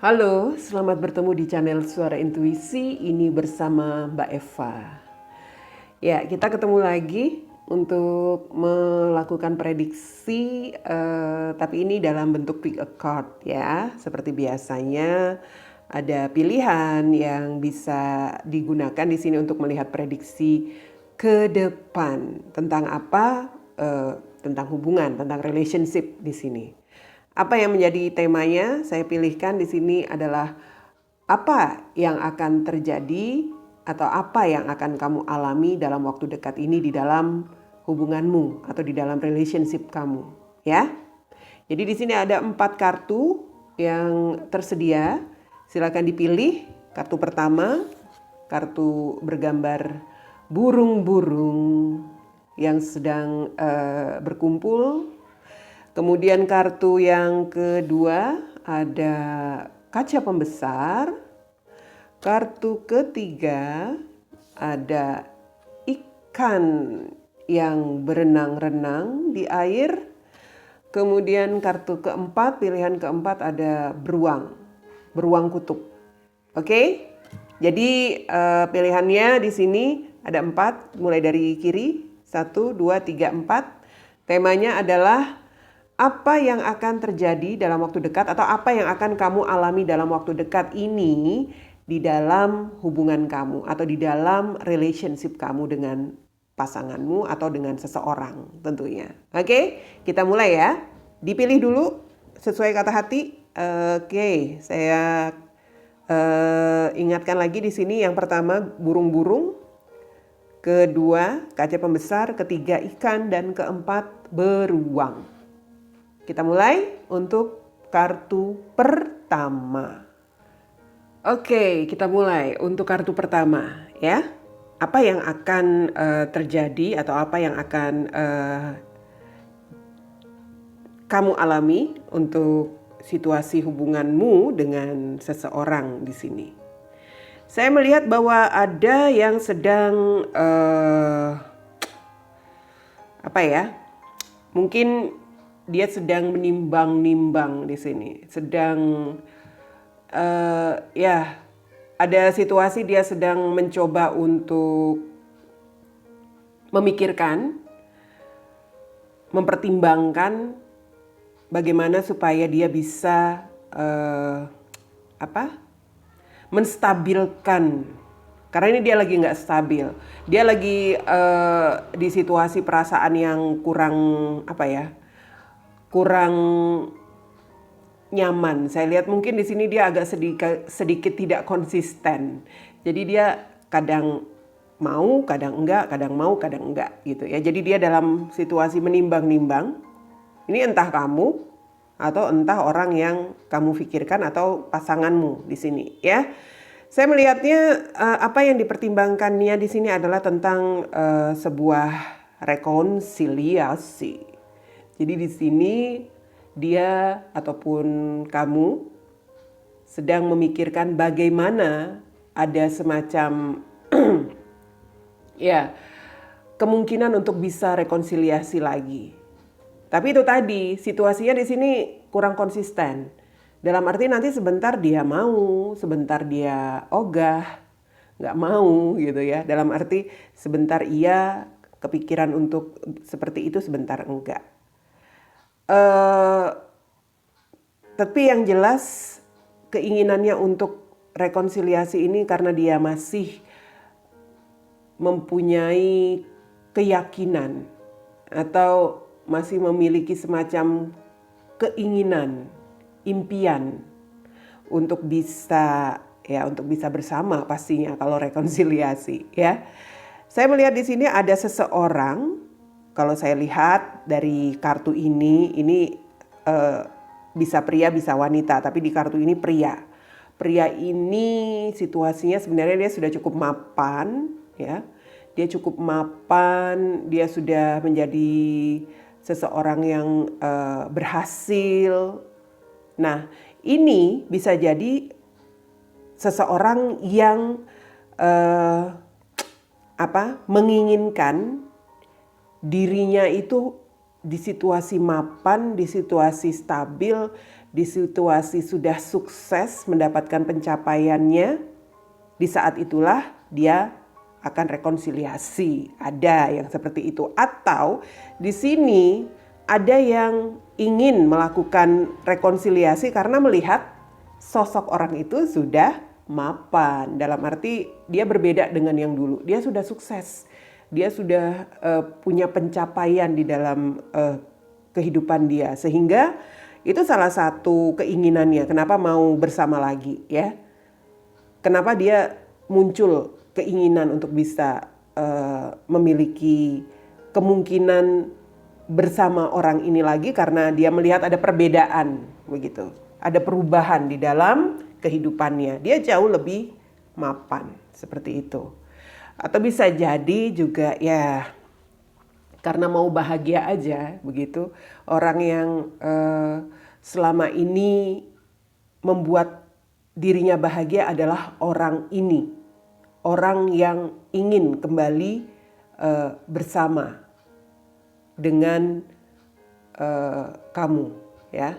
Halo, selamat bertemu di channel Suara Intuisi. Ini bersama Mbak Eva. Ya, kita ketemu lagi untuk melakukan prediksi, tapi ini dalam bentuk pick a card ya. Seperti biasanya ada pilihan yang bisa digunakan di sini untuk melihat prediksi ke depan tentang apa, tentang hubungan, tentang relationship di sini. Apa yang menjadi temanya saya pilihkan di sini adalah apa yang akan terjadi atau apa yang akan kamu alami dalam waktu dekat ini di dalam hubunganmu atau di dalam relationship kamu, ya. Jadi di sini ada 4 kartu yang tersedia. Silakan dipilih. Kartu pertama, kartu bergambar burung-burung yang sedang berkumpul. Kemudian kartu yang kedua ada kaca pembesar. Kartu ketiga ada ikan yang berenang-renang di air. Kemudian kartu keempat, pilihan keempat ada beruang kutub. Oke? Jadi pilihannya di sini ada 4, mulai dari kiri, 1, 2, 3, 4. Temanya adalah apa yang akan terjadi dalam waktu dekat atau apa yang akan kamu alami dalam waktu dekat ini di dalam hubungan kamu atau di dalam relationship kamu dengan pasanganmu atau dengan seseorang tentunya. Oke, kita mulai ya. Dipilih dulu sesuai kata hati. Oke, saya ingatkan lagi di sini yang pertama burung-burung, kedua kaca pembesar, ketiga ikan, dan keempat beruang. Kita mulai untuk kartu pertama. Oke, kita mulai untuk kartu pertama ya. Apa yang akan terjadi atau apa yang akan kamu alami untuk situasi hubunganmu dengan seseorang di sini? Saya melihat bahwa ada yang sedang mungkin dia sedang menimbang-nimbang di sini, sedang ada situasi dia sedang mencoba untuk memikirkan, mempertimbangkan bagaimana supaya dia bisa menstabilkan. Karena ini dia lagi nggak stabil, dia lagi di situasi perasaan yang kurang nyaman. Saya lihat mungkin di sini dia agak sedikit tidak konsisten. Jadi dia kadang mau, kadang enggak, kadang mau, kadang enggak gitu ya. Jadi dia dalam situasi menimbang-nimbang. Ini entah kamu atau entah orang yang kamu pikirkan atau pasanganmu di sini ya. Saya melihatnya apa yang dipertimbangkannya di sini adalah tentang sebuah rekonsiliasi. Jadi di sini dia ataupun kamu sedang memikirkan bagaimana ada semacam kemungkinan untuk bisa rekonsiliasi lagi. Tapi itu tadi situasinya di sini kurang konsisten. Dalam arti nanti sebentar dia mau, sebentar dia ogah, nggak mau gitu ya. Dalam arti sebentar iya kepikiran untuk seperti itu, sebentar enggak. Tapi yang jelas keinginannya untuk rekonsiliasi ini karena dia masih mempunyai keyakinan atau masih memiliki semacam keinginan, impian untuk bisa bersama pastinya kalau rekonsiliasi ya. Saya melihat di sini ada seseorang, kalau saya lihat dari kartu ini bisa pria bisa wanita, tapi di kartu ini pria. Pria ini situasinya sebenarnya dia sudah cukup mapan ya. Dia cukup mapan, dia sudah menjadi seseorang yang berhasil. Nah, ini bisa jadi seseorang yang menginginkan dirinya itu di situasi mapan, di situasi stabil, di situasi sudah sukses mendapatkan pencapaiannya, di saat itulah dia akan rekonsiliasi. Ada yang seperti itu. Atau di sini ada yang ingin melakukan rekonsiliasi karena melihat sosok orang itu sudah mapan. Dalam arti dia berbeda dengan yang dulu. Dia sudah sukses. Dia sudah punya pencapaian di dalam kehidupan dia. Sehingga itu salah satu keinginannya. Kenapa mau bersama lagi, ya? Kenapa dia muncul keinginan untuk bisa memiliki kemungkinan bersama orang ini lagi, karena dia melihat ada perbedaan begitu. Ada perubahan di dalam kehidupannya. Dia jauh lebih mapan seperti itu. Atau bisa jadi juga ya karena mau bahagia aja begitu. Orang yang selama ini membuat dirinya bahagia adalah orang ini. Orang yang ingin kembali bersama dengan kamu, ya.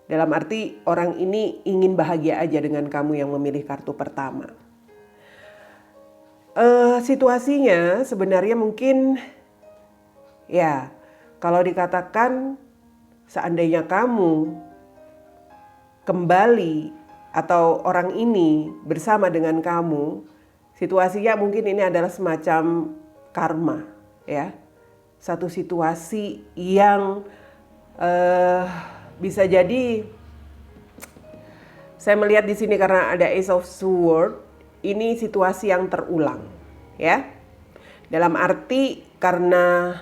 Dalam arti orang ini ingin bahagia aja dengan kamu yang memilih kartu pertama. Situasinya sebenarnya mungkin ya kalau dikatakan seandainya kamu kembali atau orang ini bersama dengan kamu, situasinya mungkin ini adalah semacam karma, ya. Satu situasi yang bisa jadi saya melihat di sini karena ada Ace of Swords, ini situasi yang terulang, ya. Dalam arti karena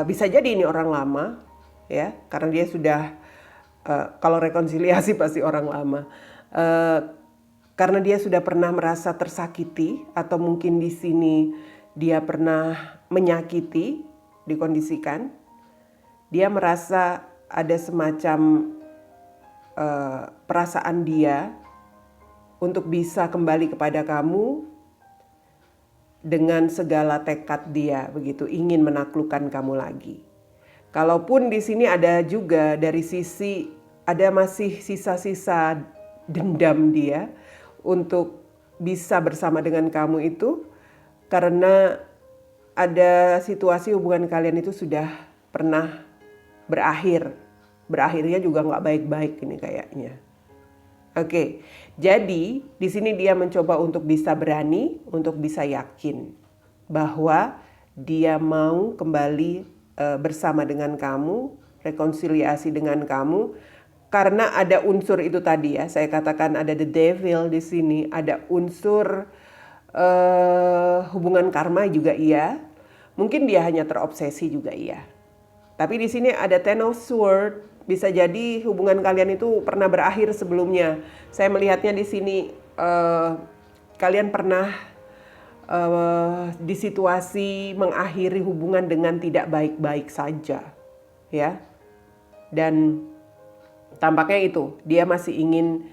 bisa jadi ini orang lama, ya, karena dia sudah kalau rekonsiliasi pasti orang lama. Karena dia sudah pernah merasa tersakiti atau mungkin di sini dia pernah menyakiti, dikondisikan. Dia merasa ada semacam perasaan dia untuk bisa kembali kepada kamu dengan segala tekad dia begitu, ingin menaklukkan kamu lagi. Kalaupun di sini ada juga dari sisi ada masih sisa-sisa dendam dia untuk bisa bersama dengan kamu itu karena ada situasi hubungan kalian itu sudah pernah berakhir. Berakhirnya juga nggak baik-baik ini kayaknya. Oke, jadi di sini dia mencoba untuk bisa berani, untuk bisa yakin bahwa dia mau kembali bersama dengan kamu, rekonsiliasi dengan kamu, karena ada unsur itu tadi ya. Saya katakan ada the devil di sini, ada unsur hubungan karma juga iya. Mungkin dia hanya terobsesi juga iya. Tapi di sini ada Ten of Swords, bisa jadi hubungan kalian itu pernah berakhir sebelumnya. Saya melihatnya di sini kalian pernah di situasi mengakhiri hubungan dengan tidak baik-baik saja, ya. Dan tampaknya itu dia masih ingin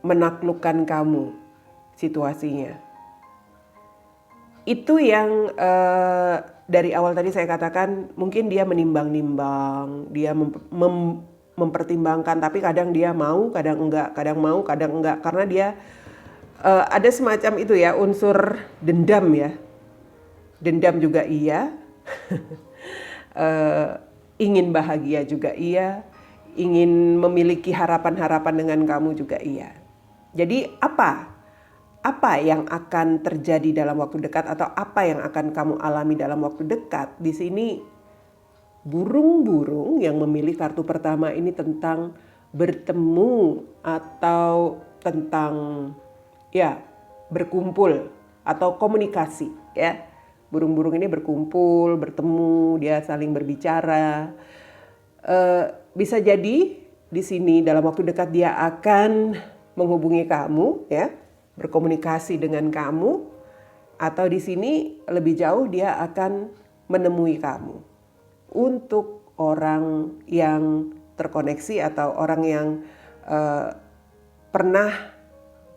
menaklukkan kamu situasinya. Itu yang dari awal tadi saya katakan mungkin dia menimbang-nimbang, dia mempertimbangkan, tapi kadang dia mau, kadang enggak, kadang mau, kadang enggak, karena dia ada semacam itu ya, unsur dendam ya. Dendam juga iya, ingin bahagia juga iya, ingin memiliki harapan-harapan dengan kamu juga iya. Jadi apa yang akan terjadi dalam waktu dekat atau apa yang akan kamu alami dalam waktu dekat? Di sini burung-burung yang memilih kartu pertama ini tentang bertemu atau tentang ya berkumpul atau komunikasi ya. Burung-burung ini berkumpul, bertemu, dia saling berbicara. Bisa jadi di sini dalam waktu dekat dia akan menghubungi kamu ya, berkomunikasi dengan kamu, atau di sini lebih jauh dia akan menemui kamu. Untuk orang yang terkoneksi atau orang yang pernah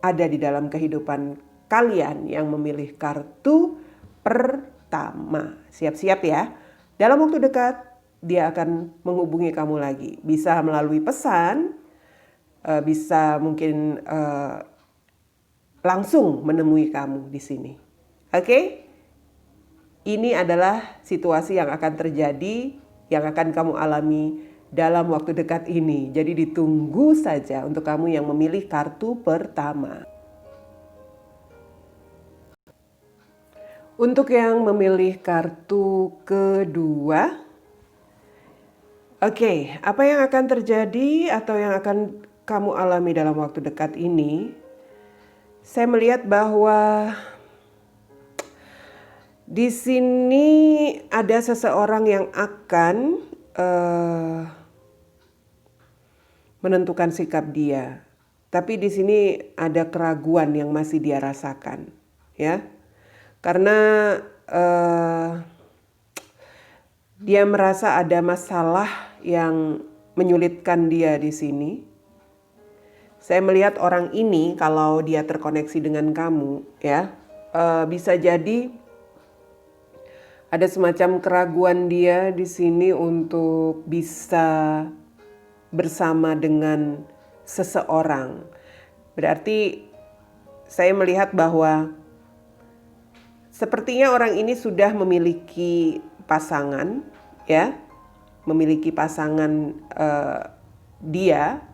ada di dalam kehidupan kalian yang memilih kartu pertama. Siap-siap ya. Dalam waktu dekat dia akan menghubungi kamu lagi. Bisa melalui pesan, bisa mungkin langsung menemui kamu di sini. Oke? Ini adalah situasi yang akan terjadi, yang akan kamu alami dalam waktu dekat ini. Jadi ditunggu saja untuk kamu yang memilih kartu pertama. Untuk yang memilih kartu kedua, oke, apa yang akan terjadi atau yang akan kamu alami dalam waktu dekat ini? Saya melihat bahwa di sini ada seseorang yang akan menentukan sikap dia. Tapi di sini ada keraguan yang masih dia rasakan, ya. Karena dia merasa ada masalah yang menyulitkan dia di sini. Saya melihat orang ini kalau dia terkoneksi dengan kamu, ya, bisa jadi ada semacam keraguan dia di sini untuk bisa bersama dengan seseorang. Berarti saya melihat bahwa sepertinya orang ini sudah memiliki pasangan, ya, memiliki pasangan dia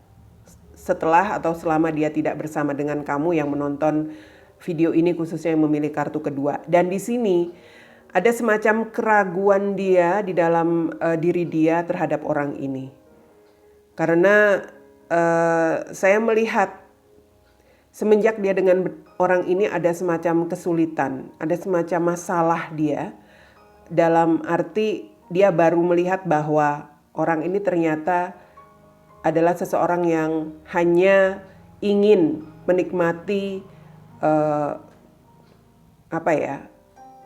setelah atau selama dia tidak bersama dengan kamu yang menonton video ini, khususnya yang memilih kartu kedua. Dan di sini ada semacam keraguan dia di dalam diri dia terhadap orang ini. Karena saya melihat semenjak dia dengan orang ini ada semacam kesulitan, ada semacam masalah dia. Dalam arti dia baru melihat bahwa orang ini ternyata adalah seseorang yang hanya ingin menikmati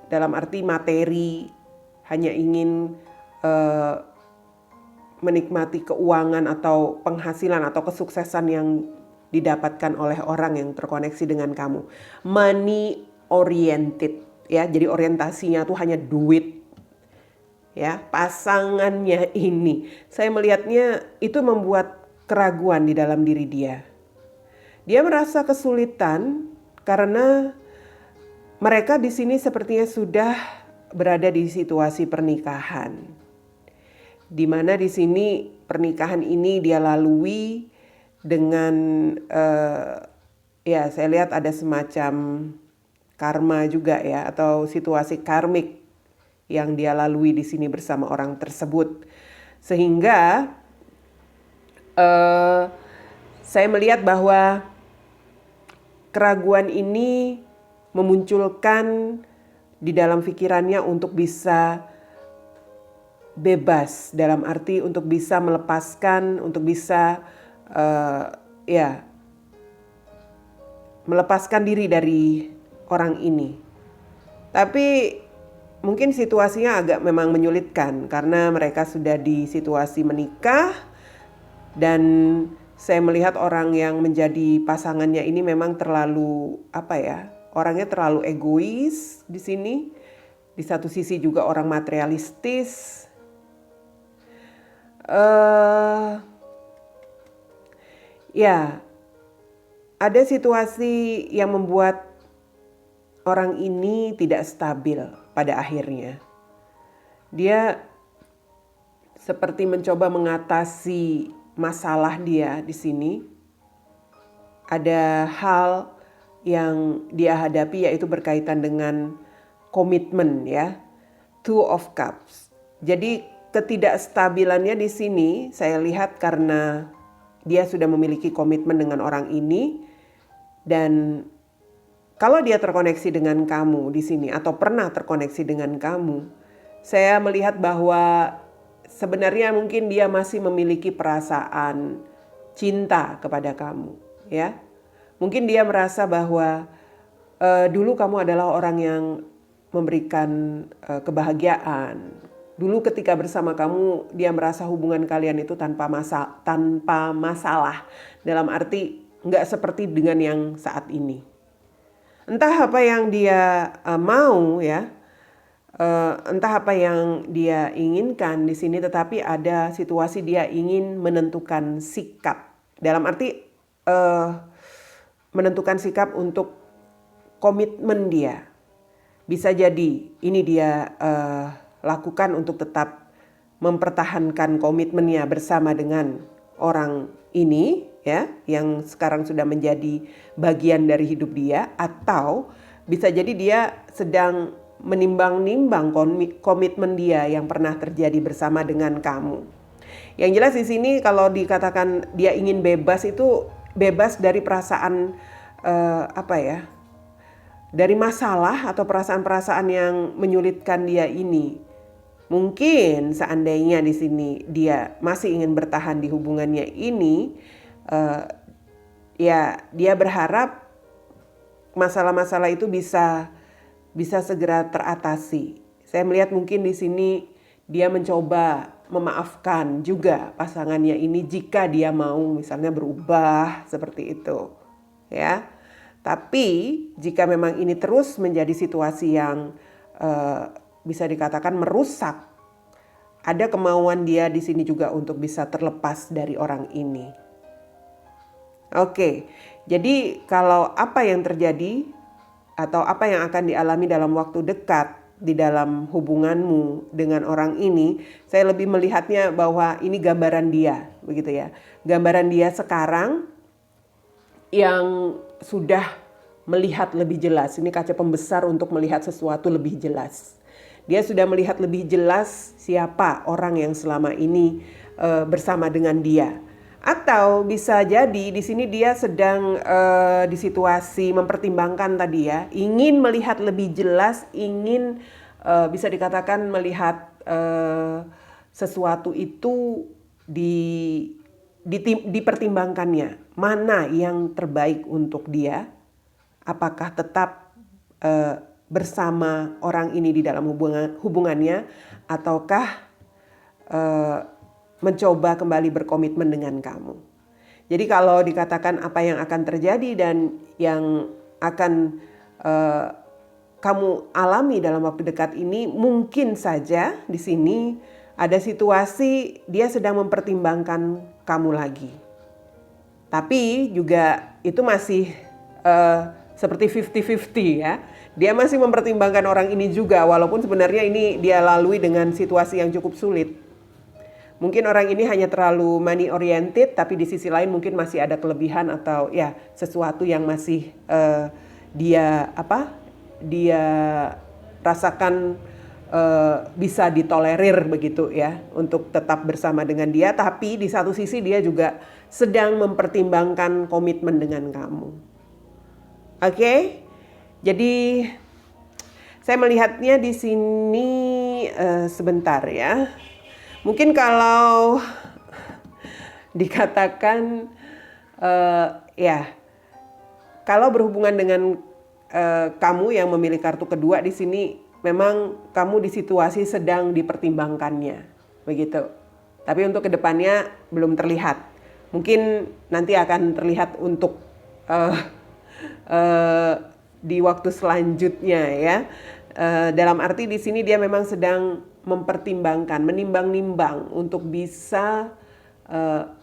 dalam arti materi, hanya ingin menikmati keuangan atau penghasilan atau kesuksesan yang didapatkan oleh orang yang terkoneksi dengan kamu. Money oriented, ya. Jadi orientasinya tuh hanya duit. Ya, pasangannya ini saya melihatnya itu membuat keraguan di dalam diri dia. Dia merasa kesulitan karena mereka di sini sepertinya sudah berada di situasi pernikahan, di mana di sini pernikahan ini dia lalui dengan ya saya lihat ada semacam karma juga ya, atau situasi karmik yang dia lalui di sini bersama orang tersebut, sehingga saya melihat bahwa keraguan ini memunculkan di dalam pikirannya untuk bisa bebas, dalam arti untuk bisa melepaskan, untuk bisa melepaskan diri dari orang ini. Tapi mungkin situasinya agak memang menyulitkan karena mereka sudah di situasi menikah, dan saya melihat orang yang menjadi pasangannya ini memang terlalu orangnya terlalu egois di sini. Di satu sisi juga orang materialistis. Ada situasi yang membuat orang ini tidak stabil pada akhirnya. Dia seperti mencoba mengatasi masalah dia di sini. Ada hal yang dia hadapi yaitu berkaitan dengan komitmen, ya. Two of Cups. Jadi ketidakstabilannya di sini saya lihat karena dia sudah memiliki komitmen dengan orang ini, dan kalau dia terkoneksi dengan kamu di sini atau pernah terkoneksi dengan kamu, saya melihat bahwa sebenarnya mungkin dia masih memiliki perasaan cinta kepada kamu, ya. Mungkin dia merasa bahwa dulu kamu adalah orang yang memberikan kebahagiaan. Dulu ketika bersama kamu, dia merasa hubungan kalian itu tanpa masalah. Dalam arti nggak seperti dengan yang saat ini. Entah apa yang dia mau, ya. entah apa yang dia inginkan di sini, tetapi ada situasi dia ingin menentukan sikap. Dalam arti menentukan sikap untuk komitmen dia. Bisa jadi ini dia lakukan untuk tetap mempertahankan komitmennya bersama dengan orang ini, ya, yang sekarang sudah menjadi bagian dari hidup dia, atau bisa jadi dia sedang menimbang-nimbang komitmen dia yang pernah terjadi bersama dengan kamu. Yang jelas di sini kalau dikatakan dia ingin bebas, itu bebas dari perasaan dari masalah atau perasaan-perasaan yang menyulitkan dia ini. Mungkin seandainya di sini dia masih ingin bertahan di hubungannya ini, ya dia berharap masalah-masalah itu bisa segera teratasi. Saya melihat mungkin di sini dia mencoba memaafkan juga pasangannya ini jika dia mau misalnya berubah seperti itu, ya. Tapi jika memang ini terus menjadi situasi yang bisa dikatakan merusak, ada kemauan dia di sini juga untuk bisa terlepas dari orang ini. Oke, jadi kalau apa yang terjadi atau apa yang akan dialami dalam waktu dekat di dalam hubunganmu dengan orang ini, saya lebih melihatnya bahwa ini gambaran dia, begitu ya. Gambaran dia sekarang yang sudah melihat lebih jelas. Ini kaca pembesar untuk melihat sesuatu lebih jelas. Dia sudah melihat lebih jelas siapa orang yang selama ini bersama dengan dia. Atau bisa jadi di sini dia sedang di situasi mempertimbangkan tadi ya, ingin melihat lebih jelas, ingin bisa dikatakan melihat sesuatu itu dipertimbangkannya, mana yang terbaik untuk dia, apakah tetap bersama orang ini di dalam hubungannya, ataukah mencoba kembali berkomitmen dengan kamu. Jadi kalau dikatakan apa yang akan terjadi dan yang akan kamu alami dalam waktu dekat ini, mungkin saja di sini ada situasi dia sedang mempertimbangkan kamu lagi. Tapi juga itu masih seperti 50-50 ya. Dia masih mempertimbangkan orang ini juga, walaupun sebenarnya ini dia lalui dengan situasi yang cukup sulit. Mungkin orang ini hanya terlalu money oriented, tapi di sisi lain mungkin masih ada kelebihan atau ya sesuatu yang masih dia rasakan bisa ditolerir begitu ya untuk tetap bersama dengan dia. Tapi di satu sisi dia juga sedang mempertimbangkan komitmen dengan kamu. Oke, jadi saya melihatnya di sini sebentar ya. Mungkin kalau dikatakan ya, kalau berhubungan dengan kamu yang memilih kartu kedua di sini, memang kamu di situasi sedang dipertimbangkannya, begitu. Tapi untuk kedepannya belum terlihat. Mungkin nanti akan terlihat untuk di waktu selanjutnya ya. Dalam arti di sini dia memang sedang mempertimbangkan, menimbang-nimbang untuk bisa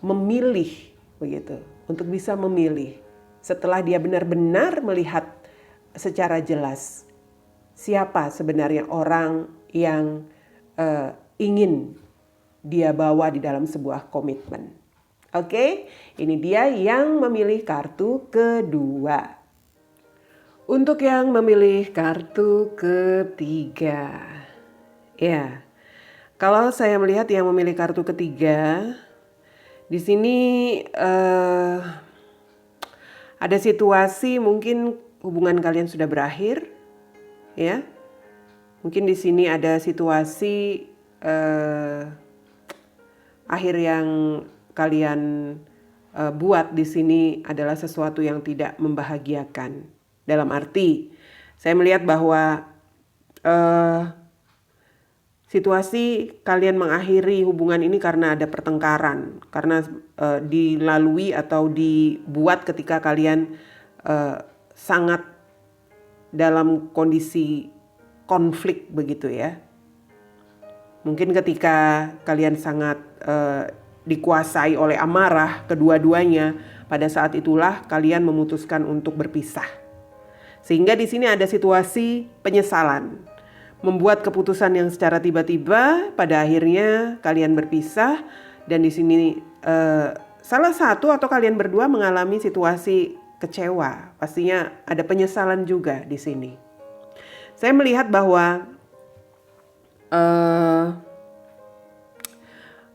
memilih begitu, untuk bisa memilih setelah dia benar-benar melihat secara jelas siapa sebenarnya orang yang ingin dia bawa di dalam sebuah komitmen. Oke, ini dia yang memilih kartu kedua. Untuk yang memilih kartu ketiga, ya, kalau saya melihat yang memilih kartu ketiga, di sini ada situasi mungkin hubungan kalian sudah berakhir, ya. Mungkin di sini ada situasi akhir yang kalian buat di sini adalah sesuatu yang tidak membahagiakan. Dalam arti, saya melihat bahwa situasi kalian mengakhiri hubungan ini karena ada pertengkaran, karena dilalui atau dibuat ketika kalian sangat dalam kondisi konflik begitu ya. Mungkin ketika kalian sangat dikuasai oleh amarah kedua-duanya, pada saat itulah kalian memutuskan untuk berpisah. Sehingga di sini ada situasi penyesalan, membuat keputusan yang secara tiba-tiba, pada akhirnya kalian berpisah. Dan di sini salah satu atau kalian berdua mengalami situasi kecewa, pastinya ada penyesalan juga di sini. Saya melihat bahwa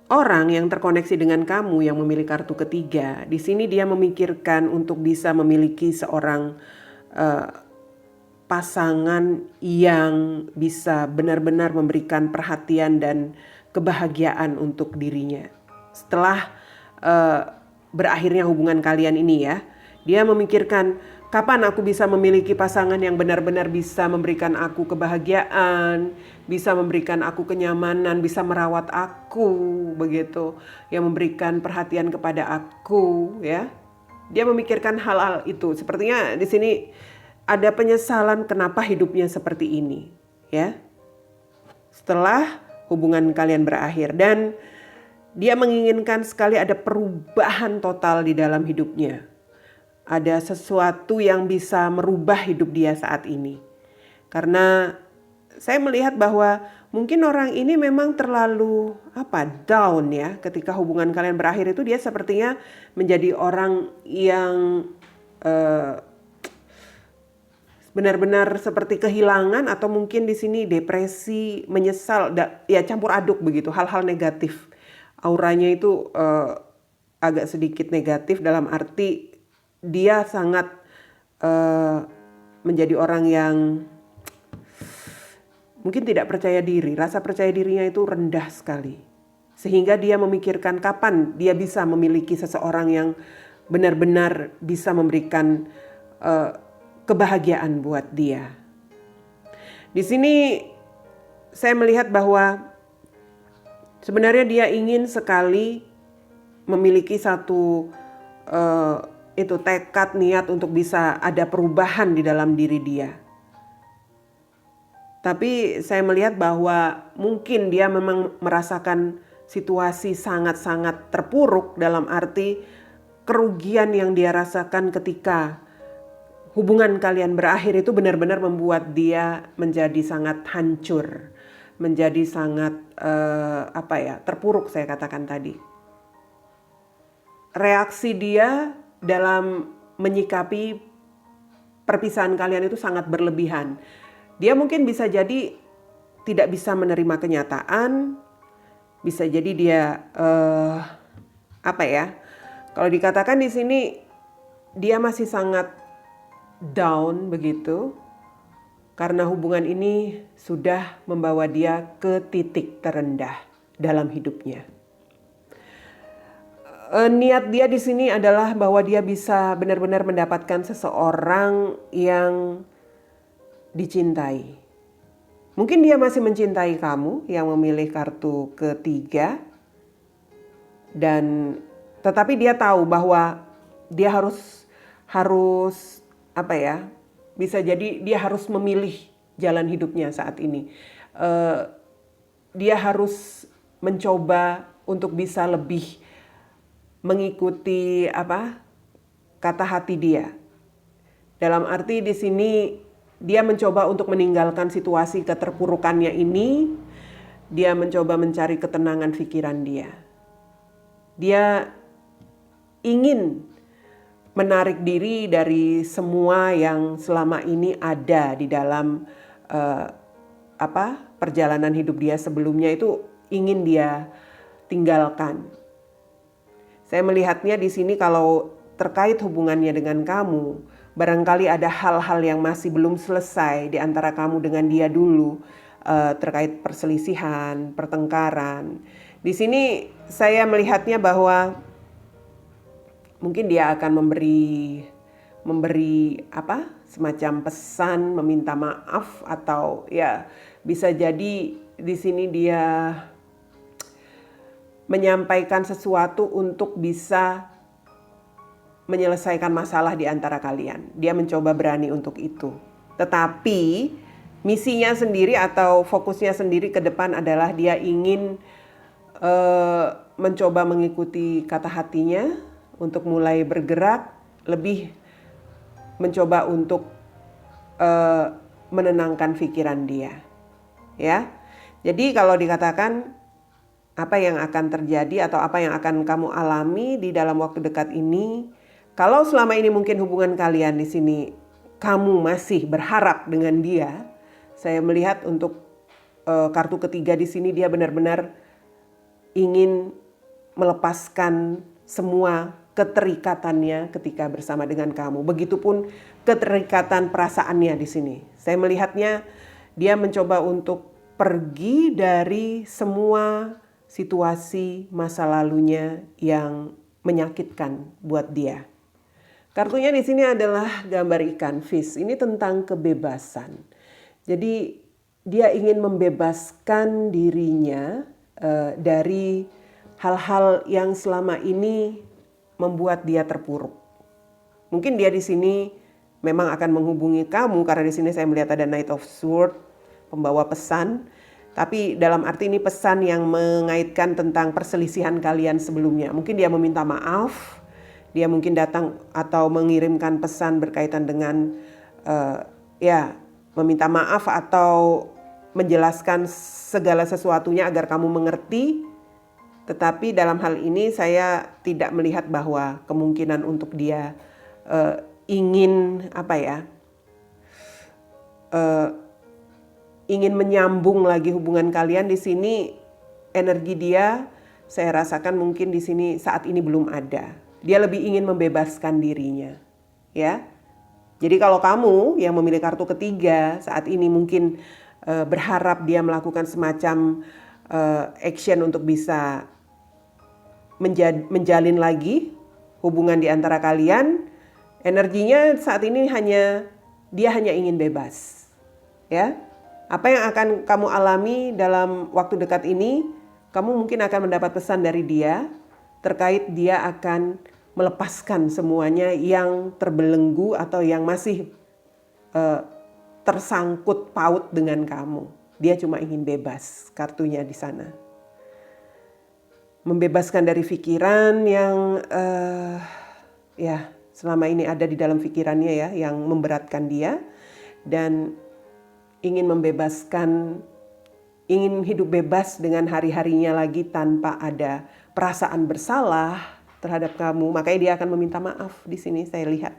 orang yang terkoneksi dengan kamu yang memilih kartu ketiga, di sini dia memikirkan untuk bisa memiliki seorang pasangan yang bisa benar-benar memberikan perhatian dan kebahagiaan untuk dirinya. Setelah berakhirnya hubungan kalian ini ya, dia memikirkan kapan aku bisa memiliki pasangan yang benar-benar bisa memberikan aku kebahagiaan, bisa memberikan aku kenyamanan, bisa merawat aku begitu, yang memberikan perhatian kepada aku ya. Dia memikirkan hal-hal itu. Sepertinya di sini ada penyesalan kenapa hidupnya seperti ini ya. Setelah hubungan kalian berakhir, dan dia menginginkan sekali ada perubahan total di dalam hidupnya. Ada sesuatu yang bisa merubah hidup dia saat ini. Karena saya melihat bahwa mungkin orang ini memang terlalu down ya. Ketika hubungan kalian berakhir itu dia sepertinya menjadi orang yang benar-benar seperti kehilangan, atau mungkin di sini depresi, menyesal, ya campur aduk begitu, hal-hal negatif. Auranya itu agak sedikit negatif dalam arti dia sangat menjadi orang yang mungkin tidak percaya diri. Rasa percaya dirinya itu rendah sekali. Sehingga dia memikirkan kapan dia bisa memiliki seseorang yang benar-benar bisa memberikan kebahagiaan buat dia. Di sini saya melihat bahwa sebenarnya dia ingin sekali memiliki satu tekad, niat untuk bisa ada perubahan di dalam diri dia. Tapi saya melihat bahwa mungkin dia memang merasakan situasi sangat-sangat terpuruk, dalam arti kerugian yang dia rasakan ketika hubungan kalian berakhir itu benar-benar membuat dia menjadi sangat hancur, menjadi sangat terpuruk, saya katakan tadi. Reaksi dia dalam menyikapi perpisahan kalian itu sangat berlebihan. Dia mungkin bisa jadi tidak bisa menerima kenyataan, bisa jadi dia kalau dikatakan di sini dia masih sangat down begitu, karena hubungan ini sudah membawa dia ke titik terendah dalam hidupnya. Niat dia di sini adalah bahwa dia bisa benar-benar mendapatkan seseorang yang dicintai. Mungkin dia masih mencintai kamu yang memilih kartu ketiga, dan tetapi dia tahu bahwa dia harus bisa jadi dia harus memilih jalan hidupnya saat ini. Dia harus mencoba untuk bisa lebih mengikuti kata hati dia. Dalam arti di sini dia mencoba untuk meninggalkan situasi keterpurukannya ini. Dia mencoba mencari ketenangan pikiran dia. Dia ingin menarik diri dari semua yang selama ini ada di dalam perjalanan hidup dia sebelumnya, itu ingin dia tinggalkan. Saya melihatnya di sini kalau terkait hubungannya dengan kamu, barangkali ada hal-hal yang masih belum selesai di antara kamu dengan dia dulu, terkait perselisihan, pertengkaran. Di sini saya melihatnya bahwa mungkin dia akan memberi semacam pesan, meminta maaf, atau ya bisa jadi di sini dia menyampaikan sesuatu untuk bisa menyelesaikan masalah di antara kalian. Dia mencoba berani untuk itu. Tetapi misinya sendiri atau fokusnya sendiri ke depan adalah dia ingin mencoba mengikuti kata hatinya untuk mulai bergerak, lebih mencoba untuk menenangkan pikiran dia. Ya. Jadi kalau dikatakan apa yang akan terjadi atau apa yang akan kamu alami di dalam waktu dekat ini, kalau selama ini mungkin hubungan kalian di sini kamu masih berharap dengan dia, saya melihat untuk kartu ketiga di sini dia benar-benar ingin melepaskan semua keterikatannya ketika bersama dengan kamu. Begitupun keterikatan perasaannya di sini. Saya melihatnya dia mencoba untuk pergi dari semua situasi masa lalunya yang menyakitkan buat dia. Kartunya di sini adalah gambar ikan fish. Ini tentang kebebasan. Jadi dia ingin membebaskan dirinya dari hal-hal yang selama ini membuat dia terpuruk. Mungkin dia di sini memang akan menghubungi kamu karena di sini saya melihat ada Knight of Swords, pembawa pesan. Tapi dalam arti ini pesan yang mengaitkan tentang perselisihan kalian sebelumnya. Mungkin dia meminta maaf. Dia mungkin datang atau mengirimkan pesan berkaitan dengan meminta maaf atau menjelaskan segala sesuatunya agar kamu mengerti. Tetapi dalam hal ini saya tidak melihat bahwa kemungkinan untuk dia ingin ingin menyambung lagi hubungan kalian. Di sini energi dia saya rasakan mungkin di sini saat ini belum ada. Dia lebih ingin membebaskan dirinya, ya. Jadi kalau kamu yang memilih kartu ketiga saat ini mungkin berharap dia melakukan semacam action untuk bisa menjalin lagi hubungan di antara kalian, energinya saat ini dia hanya ingin bebas, ya. Apa yang akan kamu alami dalam waktu dekat ini, kamu mungkin akan mendapat pesan dari dia terkait dia akan melepaskan semuanya yang terbelenggu atau yang masih tersangkut paut dengan kamu. Dia cuma ingin bebas, kartunya di sana. Membebaskan dari pikiran yang selama ini ada di dalam pikirannya ya, yang memberatkan dia, dan ingin hidup bebas dengan hari-harinya lagi tanpa ada perasaan bersalah terhadap kamu. Makanya dia akan meminta maaf di sini saya lihat.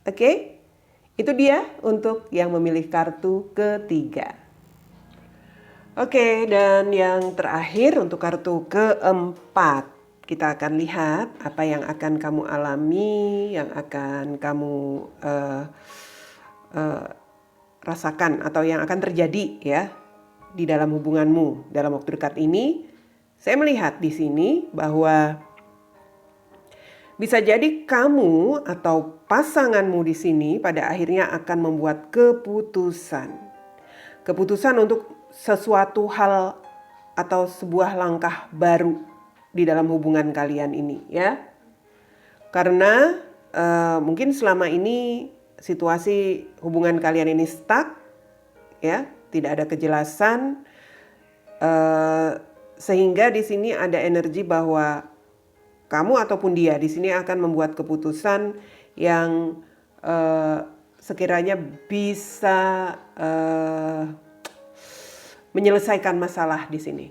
Oke? Itu dia untuk yang memilih kartu ketiga. Oke, dan yang terakhir untuk kartu keempat. Kita akan lihat apa yang akan kamu alami, yang akan kamu rasakan atau yang akan terjadi ya di dalam hubunganmu dalam waktu dekat ini. Saya melihat di sini bahwa bisa jadi kamu atau pasanganmu di sini pada akhirnya akan membuat keputusan. Keputusan untuk sesuatu hal atau sebuah langkah baru di dalam hubungan kalian ini ya. Karena mungkin selama ini situasi hubungan kalian ini stuck ya, tidak ada kejelasan sehingga di sini ada energi bahwa kamu ataupun dia di sini akan membuat keputusan yang sekiranya bisa menyelesaikan masalah di sini.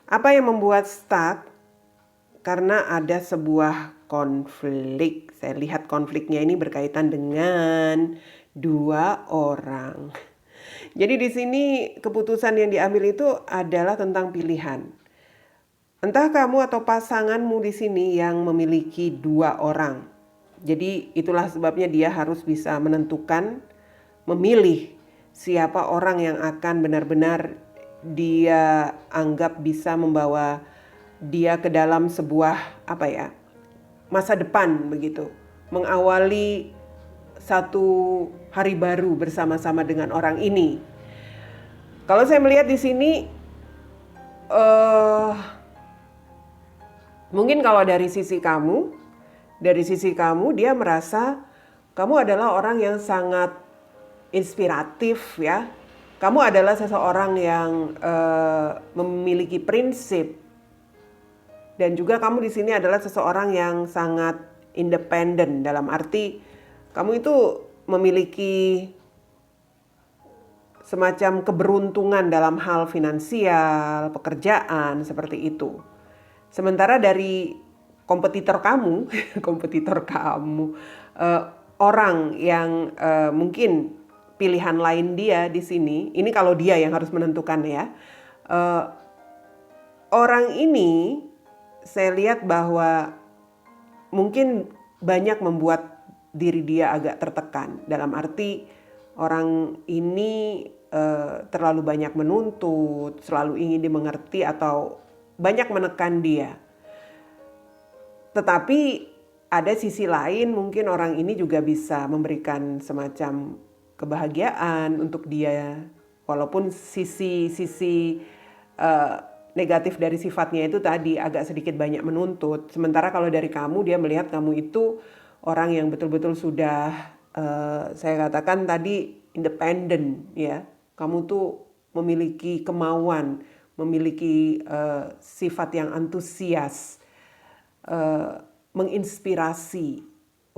Apa yang membuat stuck? Karena ada sebuah konflik. Saya lihat konfliknya ini berkaitan dengan dua orang. Jadi di sini keputusan yang diambil itu adalah tentang pilihan. Entah kamu atau pasanganmu di sini yang memiliki dua orang. Jadi itulah sebabnya dia harus bisa menentukan, memilih siapa orang yang akan benar-benar dia anggap bisa membawa dia ke dalam sebuah masa depan begitu. Mengawali satu hari baru bersama-sama dengan orang ini. Kalau saya melihat di sini mungkin kalau dari sisi kamu dia merasa kamu adalah orang yang sangat inspiratif ya. Kamu adalah seseorang yang memiliki prinsip, dan juga kamu di sini adalah seseorang yang sangat independen, dalam arti kamu itu memiliki semacam keberuntungan dalam hal finansial, pekerjaan, seperti itu. Sementara dari kompetitor kamu, kompetitor kamu, eh, orang yang mungkin pilihan lain dia di sini, ini kalau dia yang harus menentukan ya. Eh, Orang ini saya lihat bahwa mungkin banyak membuat diri dia agak tertekan. Dalam arti orang ini terlalu banyak menuntut, selalu ingin dimengerti atau banyak menekan dia. Tetapi ada sisi lain, mungkin orang ini juga bisa memberikan semacam kebahagiaan untuk dia, walaupun sisi negatif dari sifatnya itu tadi agak sedikit banyak menuntut. Sementara kalau dari kamu, dia melihat kamu itu orang yang betul-betul sudah saya katakan tadi independen ya. Kamu tuh memiliki kemauan, memiliki sifat yang antusias, menginspirasi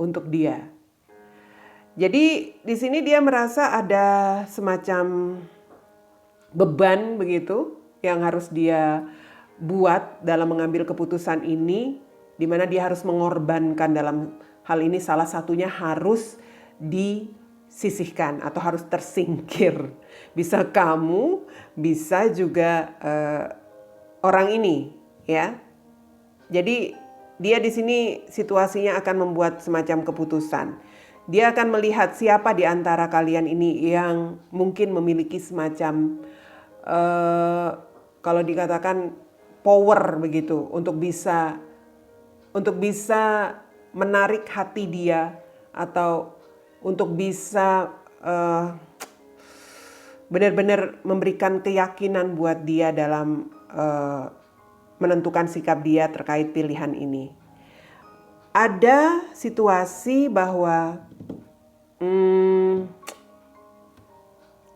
untuk dia. Jadi di sini dia merasa ada semacam beban begitu yang harus dia buat dalam mengambil keputusan ini, di mana dia harus mengorbankan dalam hal ini, salah satunya harus disisihkan atau harus tersingkir. Bisa kamu, bisa juga orang ini ya. Jadi dia di sini situasinya akan membuat semacam keputusan. Dia akan melihat siapa di antara kalian ini yang mungkin memiliki semacam kalau dikatakan power begitu untuk bisa menarik hati dia, atau untuk bisa benar-benar memberikan keyakinan buat dia dalam menentukan sikap dia terkait pilihan ini. Ada situasi bahwa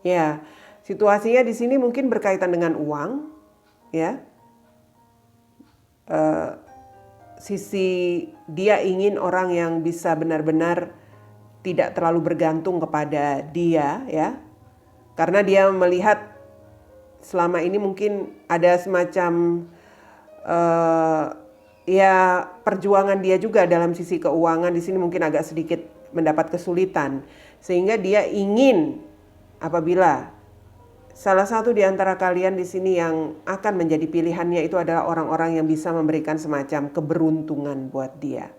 ya, situasinya di sini mungkin berkaitan dengan uang, ya. Sisi dia ingin orang yang bisa benar-benar tidak terlalu bergantung kepada dia, ya. Karena dia melihat selama ini mungkin ada semacam ya perjuangan dia juga dalam sisi keuangan di sini mungkin agak sedikit mendapat kesulitan, sehingga dia ingin apabila salah satu di antara kalian di sini yang akan menjadi pilihannya itu adalah orang-orang yang bisa memberikan semacam keberuntungan buat dia.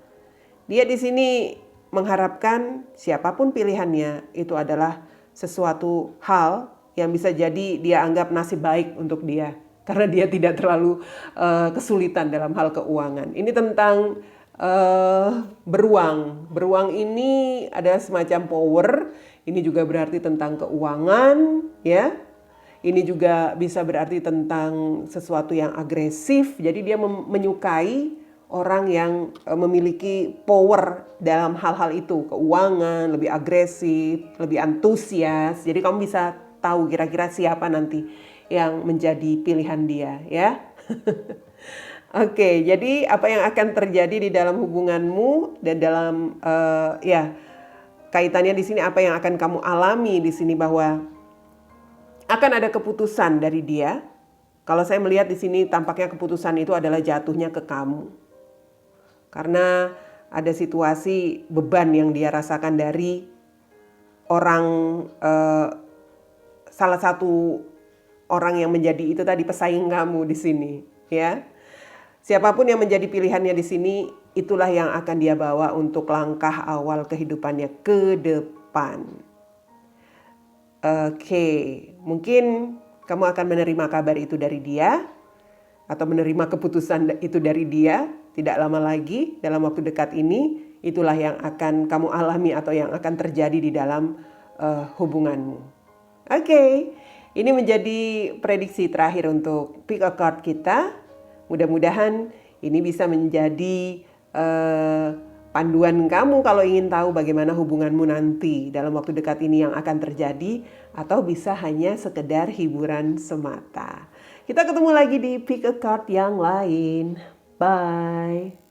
Dia di sini mengharapkan siapapun pilihannya itu adalah sesuatu hal yang bisa jadi dia anggap nasib baik untuk dia, karena dia tidak terlalu kesulitan dalam hal keuangan. Ini tentang beruang. Beruang ini adalah semacam power. Ini juga berarti tentang keuangan, ya. Ini juga bisa berarti tentang sesuatu yang agresif. Jadi dia menyukai orang yang memiliki power dalam hal-hal itu. Keuangan, lebih agresif, lebih antusias. Jadi kamu bisa tahu kira-kira siapa nanti yang menjadi pilihan dia, ya. Oke, jadi apa yang akan terjadi di dalam hubunganmu dan dalam ya kaitannya di sini, apa yang akan kamu alami di sini, bahwa akan ada keputusan dari dia. Kalau saya melihat di sini tampaknya keputusan itu adalah jatuhnya ke kamu. Karena ada situasi beban yang dia rasakan dari orang salah satu orang yang menjadi itu tadi pesaing kamu di sini, ya. Siapapun yang menjadi pilihannya di sini, itulah yang akan dia bawa untuk langkah awal kehidupannya ke depan. Oke, mungkin kamu akan menerima kabar itu dari dia, atau menerima keputusan itu dari dia tidak lama lagi dalam waktu dekat ini. Itulah yang akan kamu alami atau yang akan terjadi di dalam hubunganmu. Oke, ini menjadi prediksi terakhir untuk pick a card kita. Mudah-mudahan ini bisa menjadi panduan kamu kalau ingin tahu bagaimana hubunganmu nanti dalam waktu dekat ini yang akan terjadi, atau bisa hanya sekedar hiburan semata. Kita ketemu lagi di Pick a Card yang lain. Bye.